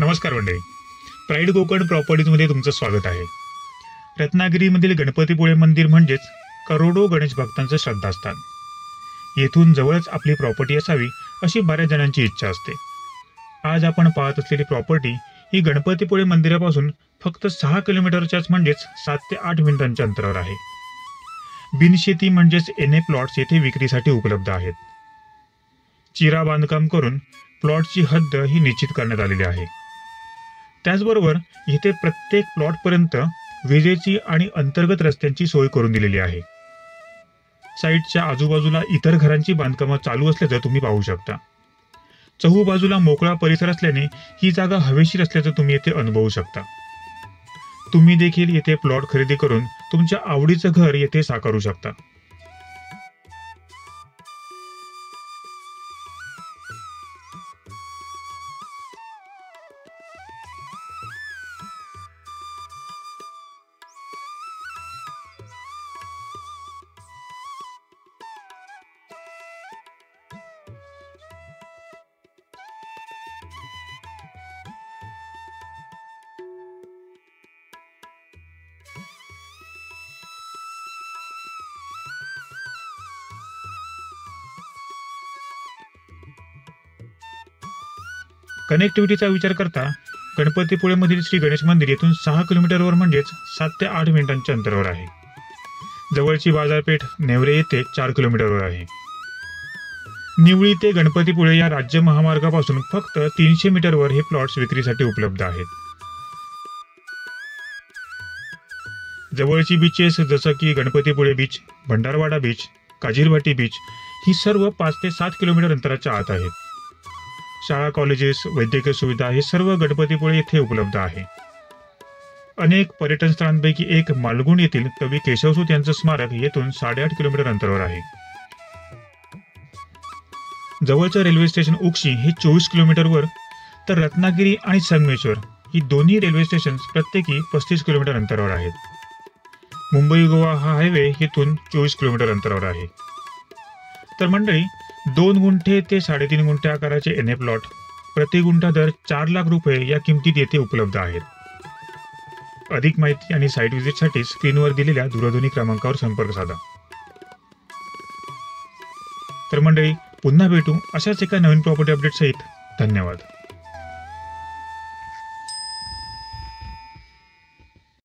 नमस्कार मंडळी, प्राईड कोकण प्रॉपर्टीजमध्ये तुमचं स्वागत आहे. रत्नागिरीमधील गणपतीपुळे मंदिर म्हणजेच करोडो गणेश भक्तांचं श्रद्धास्थान. येथून जवळच आपली प्रॉपर्टी असावी अशी बऱ्याच जणांची इच्छा असते. आज आपण पाहत असलेली प्रॉपर्टी ही गणपतीपुळे मंदिरापासून फक्त 6 किलोमीटरच्याच म्हणजेच 7 ते 8 मिनिटांच्या अंतरावर आहे. बिनशेती म्हणजेच एनए प्लॉट्स येथे विक्रीसाठी उपलब्ध आहेत. चिरा बांधकाम करून प्लॉटची हद्द ही निश्चित करण्यात आलेली आहे. त्याचबरोबर येथे प्रत्येक प्लॉटपर्यंत विजेची आणि अंतर्गत रस्त्यांची सोय करून दिलेली आहे. साईटच्या आजूबाजूला इतर घरांची बांधकामं चालू असल्याचं तुम्ही पाहू शकता. चहूबाजूला मोकळा परिसर असल्याने ही जागा हवेशीर असल्याचं तुम्ही येथे अनुभवू शकता. तुम्ही देखील येथे प्लॉट खरेदी करून तुमच्या आवडीचं घर येथे साकारू शकता. कनेक्टिव्हिटीचा विचार करता गणपतीपुळेमधील श्री गणेश मंदिर येथून 6 किलोमीटरवर म्हणजेच 7 ते 8 मिनिटांच्या अंतरावर आहे. जवळची बाजारपेठ नेवरे येथे 4 किलोमीटरवर आहे. निवळी ते गणपतीपुळे या राज्य महामार्गापासून फक्त 300 मीटरवर हे प्लॉट्स विक्रीसाठी उपलब्ध आहेत. जवळची बीचेस जसं की गणपतीपुळे बीच, भंडारवाडा बीच, काजीरवाटी बीच ही सर्व 5 ते 7 किलोमीटर अंतराच्या आत आहेत. शाळा, कॉलेजेस, वैद्यकीय सुविधा हे सर्व गणपतीपुळे येथे उपलब्ध आहे. अनेक पर्यटन स्थळांपैकी एक मालगुण येथील कवी केशवसूत यांचं स्मारक येथून 8.5 किलोमीटर अंतरावर आहे. जवळचं रेल्वे स्टेशन उक्षी हे 24 किलोमीटरवर, तर रत्नागिरी आणि संगमेश्वर ही दोन्ही रेल्वे स्टेशन प्रत्येकी 35 किलोमीटर अंतरावर आहेत. मुंबई गोवा हा हायवे येथून 24 किलोमीटर अंतरावर आहे. तर मंडळी, 2 गुंठे ते 3.5 गुंठे आकाराचे एनए प्लॉट प्रति गुंठा दर 4 लाख रुपये या किमतीत येथे उपलब्ध आहेत. अधिक माहिती आणि साईट व्हिजिटसाठी स्क्रीनवर दिलेल्या दूरध्वनी क्रमांकावर संपर्क साधा. तर मंडळी, पुन्हा भेटू अशाच एका नवीन प्रॉपर्टी अपडेट सहित. धन्यवाद.